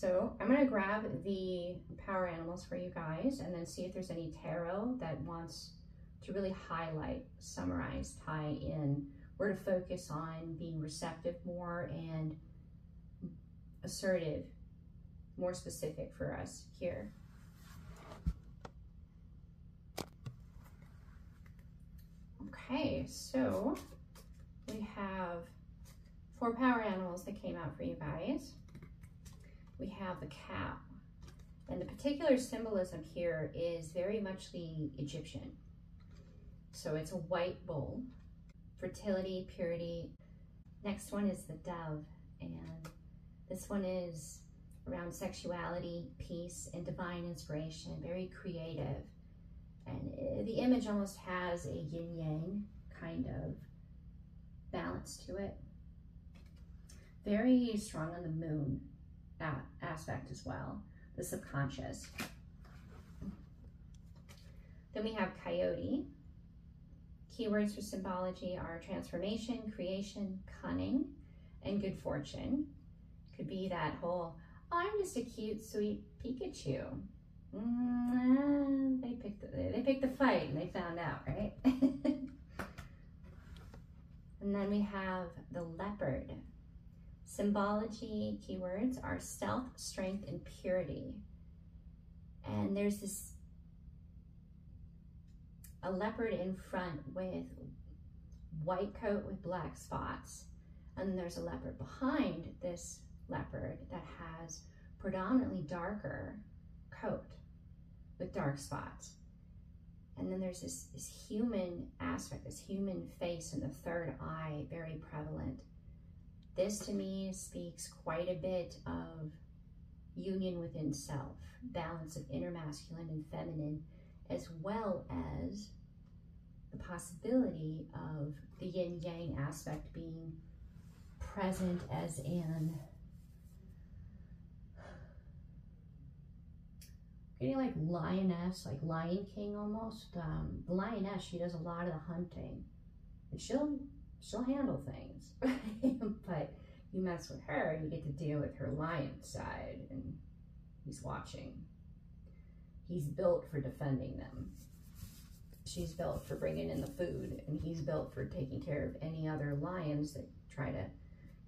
So I'm going to grab the power animals for you guys and then see if there's any tarot that wants to really highlight, summarize, tie in, where to focus on being receptive more and assertive, more specific for us here. Okay, so we have 4 power animals that came out for you guys. We have the cow, and the particular symbolism here is very much the Egyptian. So it's a white bull, fertility, purity. Next one is the dove, and this one is around sexuality, peace, and divine inspiration, very creative. And the image almost has a yin-yang kind of balance to it. Very strong on the moon aspect as well, the subconscious. Then we have coyote. Keywords for symbology are transformation, creation, cunning, and good fortune. Could be that whole, oh, I'm just a cute, sweet Pikachu. They picked the fight and they found out, right? And then we have the leopard. Symbology keywords are stealth, strength, and purity. And there's a leopard in front with white coat with black spots. And then there's a leopard behind this leopard that has predominantly darker coat with dark spots. And then there's this human aspect, this human face and the third eye, very prevalent. This to me speaks quite a bit of union within self, balance of inner masculine and feminine, as well as the possibility of the yin-yang aspect being present as in getting like lioness, like Lion King almost. The lioness, she does a lot of the hunting, and she'll handle things. But you mess with her, you get to deal with her lion side, and he's watching. He's built for defending them. She's built for bringing in the food, and he's built for taking care of any other lions that try to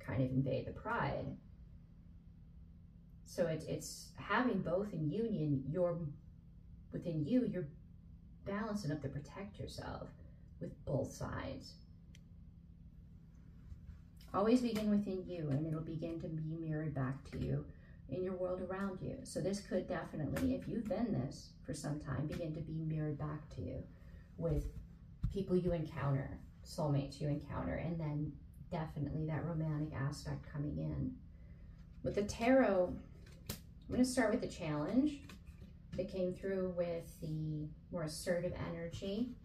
kind of invade the pride. So it's having both in union. Within you, you're balanced enough to protect yourself with both sides. Always begin within you, and it'll begin to be mirrored back to you in your world around you. So this could definitely, if you've been this for some time, begin to be mirrored back to you with people you encounter, soulmates you encounter, and then definitely that romantic aspect coming in. With the tarot, I'm going to start with the challenge that came through with the more assertive energy.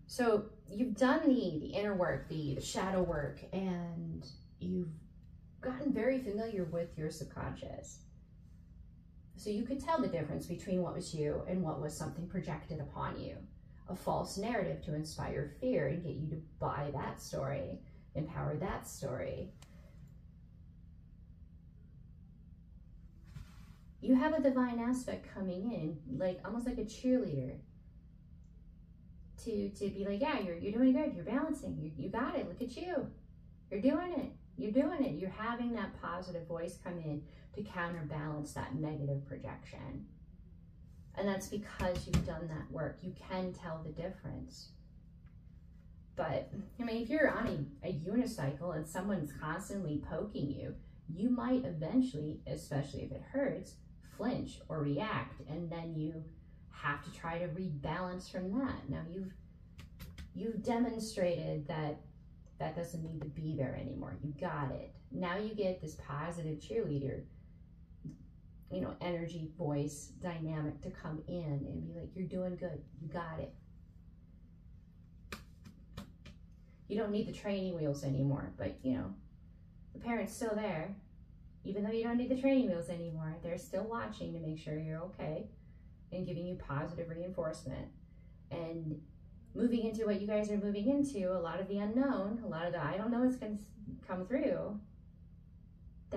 So you've done the inner work, the shadow work, and you've gotten very familiar with your subconscious. So you could tell the difference between what was you and what was something projected upon you. A false narrative to inspire fear and get you to buy that story, empower that story. You have a divine aspect coming in, like almost like a cheerleader, to be like, yeah, you're doing good, you're balancing, you got it, look at you, you're doing it, you're doing it. You're having that positive voice come in to counterbalance that negative projection. And that's because you've done that work. You can tell the difference. But, I mean, if you're on a unicycle and someone's constantly poking you, you might eventually, especially if it hurts, flinch or react, and then you have to try to rebalance from that. Now you've demonstrated that that doesn't need to be there anymore. You got it. Now you get this positive cheerleader, you know, energy, voice, dynamic to come in and be like, you're doing good. You got it. You don't need the training wheels anymore, but you know, the parent's still there. Even though you don't need the training wheels anymore, they're still watching to make sure you're okay and giving you positive reinforcement. And moving into what you guys are moving into, a lot of the unknown, a lot of the I don't know what's going to come through,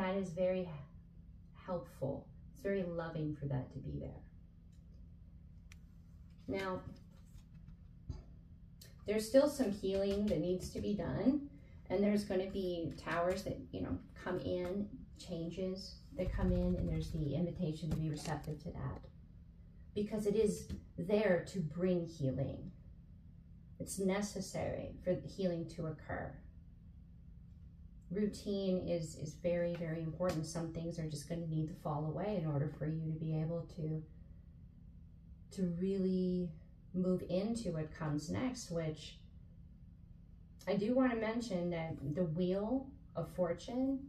that is very helpful. It's very loving for that to be there. Now, there's still some healing that needs to be done, and there's going to be towers that, you know, come in, changes that come in, and there's the invitation to be receptive to that, because it is there to bring healing. It's necessary for healing to occur. Routine is very, very important. Some things are just going to need to fall away in order for you to be able to really move into what comes next, which I do want to mention that the Wheel of Fortune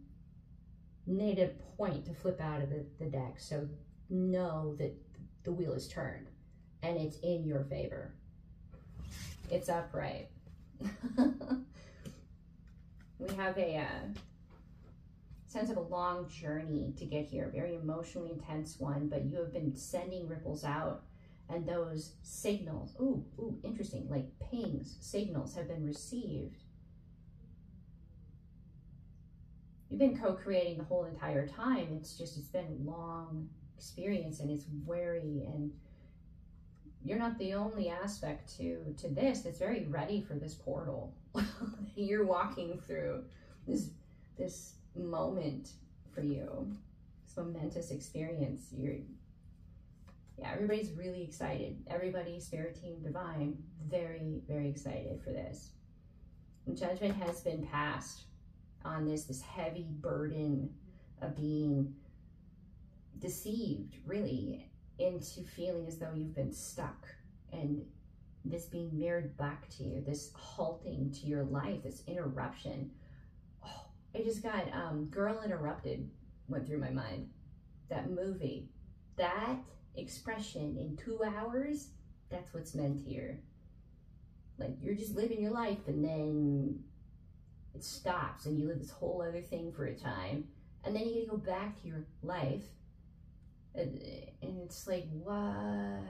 needed a point to flip out of the deck. So know that the wheel is turned and it's in your favor. It's upright. We have a sense of a long journey to get here, very emotionally intense one, but you have been sending ripples out, and those signals, ooh, interesting, like pings, signals have been received. You've been co-creating the whole entire time. It's been a long experience, and it's wary, and you're not the only aspect to this that's very ready for this portal. You're walking through this moment for you, this momentous experience. Yeah, everybody's really excited. Everybody, Spirit Team Divine, very, very excited for this. And judgment has been passed on this heavy burden of being deceived, really, into feeling as though you've been stuck, and this being mirrored back to you, this halting to your life, this interruption. Oh, I just got Girl Interrupted went through my mind. That movie, that expression in 2 hours, that's what's meant here. Like, you're just living your life, and then it stops, and you live this whole other thing for a time, and then you get to go back to your life, and it's like, what?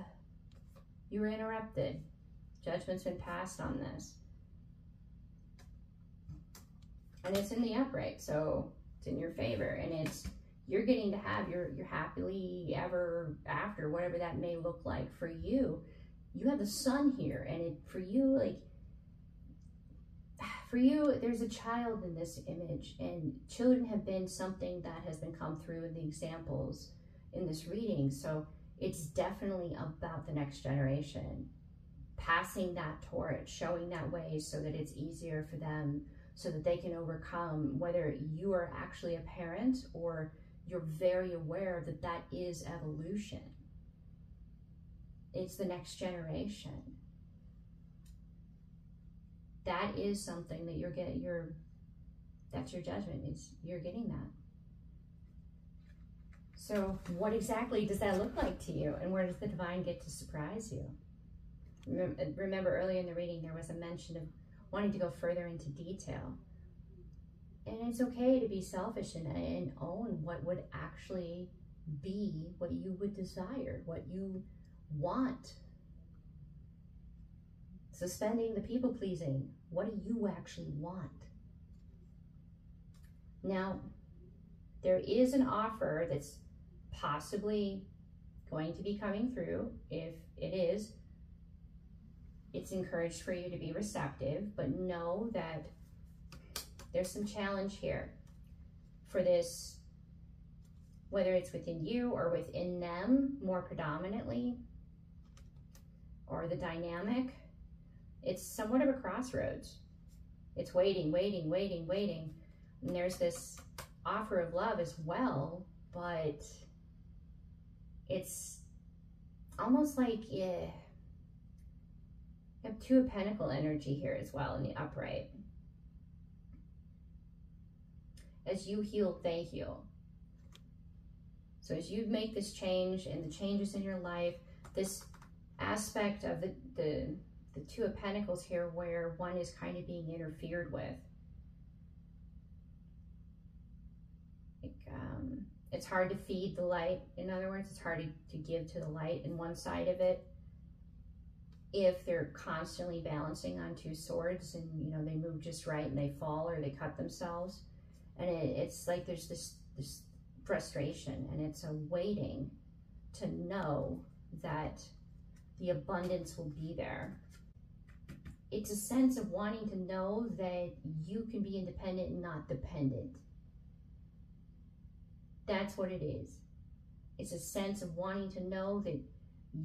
You were interrupted. Judgment's been passed on this. And it's in the upright, so it's in your favor, and you're getting to have your happily ever after, whatever that may look like for you. You have the sun here, and for you, there's a child in this image, and children have been something that has been come through in the examples in this reading. So it's definitely about the next generation, passing that torch, showing that way so that it's easier for them, so that they can overcome, whether you are actually a parent or you're very aware that that is evolution. It's the next generation. That is something that you're getting, that's your judgment, you're getting that. So what exactly does that look like to you, and where does the divine get to surprise you? Remember earlier in the reading there was a mention of wanting to go further into detail. And it's okay to be selfish and own what would actually be what you would desire, what you want. Suspending the people pleasing. What do you actually want? Now, there is an offer that's possibly going to be coming through. If it is, it's encouraged for you to be receptive, but know that there's some challenge here for this, whether it's within you or within them more predominantly, or the dynamic. It's somewhat of a crossroads. It's waiting, waiting, waiting, waiting. And there's this offer of love as well, but it's almost like you have Two of Pentacles energy here as well in the upright. As you heal, they heal. So as you make this change and the changes in your life, this aspect of the Two of Pentacles here, where one is kind of being interfered with. It's hard to feed the light. In other words, it's hard to give to the light in one side of it. If they're constantly balancing on two swords, and they move just right and they fall or they cut themselves. And it's like there's this this frustration, and it's a waiting to know that the abundance will be there. It's a sense of wanting to know that you can be independent and not dependent. That's what it is. It's a sense of wanting to know that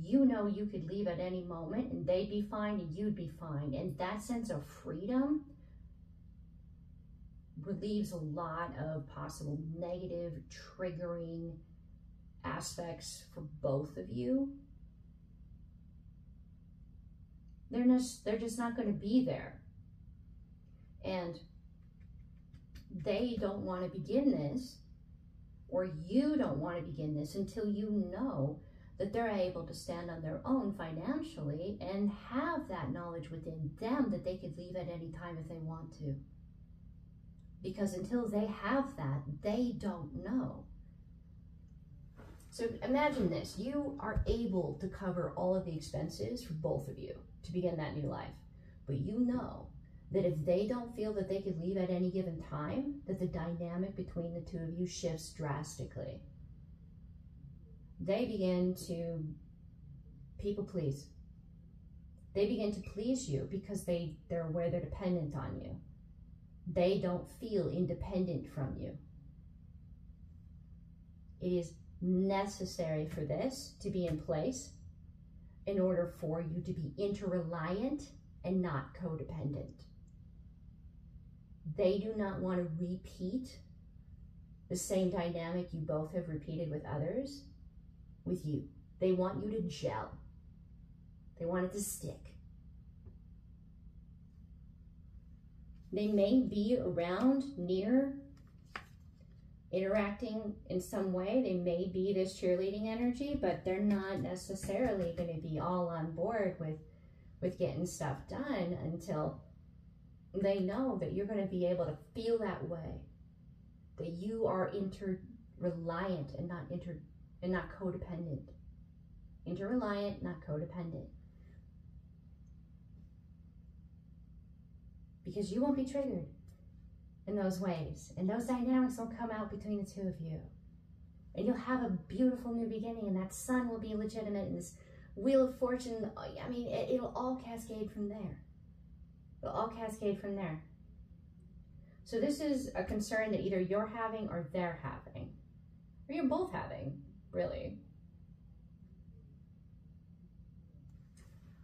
you could leave at any moment and they'd be fine and you'd be fine. And that sense of freedom relieves a lot of possible negative, triggering aspects for both of you. They're just not going to be there. And they don't want to begin this, or you don't want to begin this until you know that they're able to stand on their own financially and have that knowledge within them that they could leave at any time if they want to. Because until they have that, they don't know. So imagine this, you are able to cover all of the expenses for both of you to begin that new life. But you know that if they don't feel that they could leave at any given time, that the dynamic between the two of you shifts drastically. They begin to people please. They begin to please you because they're aware they're dependent on you. They don't feel independent from you. It is necessary for this to be in place in order for you to be interreliant and not codependent. They do not want to repeat the same dynamic you both have repeated with others with you. They want you to gel. They want it to stick. They may be around, near, interacting in some way. They may be this cheerleading energy, but they're not necessarily going to be all on board with getting stuff done until they know that you're going to be able to feel that way, that you are inter-reliant and not codependent. Inter-reliant, not codependent. Because you won't be triggered in those ways, and those dynamics will come out between the two of you, and you'll have a beautiful new beginning, and that sun will be legitimate, and this wheel of fortune, I mean, it'll all cascade from there. It'll all cascade from there. So this is a concern that either you're having or they're having, or you're both having, really.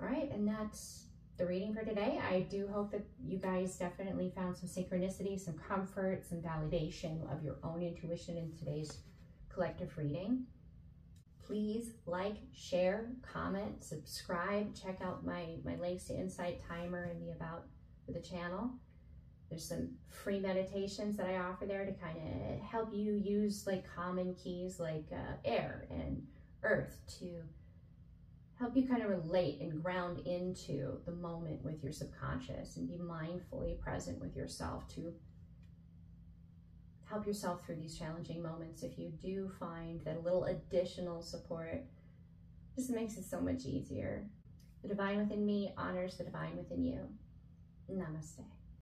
All right, and that's the reading for today. I do hope that you guys definitely found some synchronicity, some comfort, some validation of your own intuition in today's collective reading. Please like, share, comment, subscribe. Check out my links to Insight Timer and the About for the channel. There's some free meditations that I offer there to kind of help you use like common keys like air and earth to help you kind of relate and ground into the moment with your subconscious and be mindfully present with yourself to help yourself through these challenging moments. If you do find that a little additional support just makes it so much easier. The divine within me honors the divine within you. Namaste.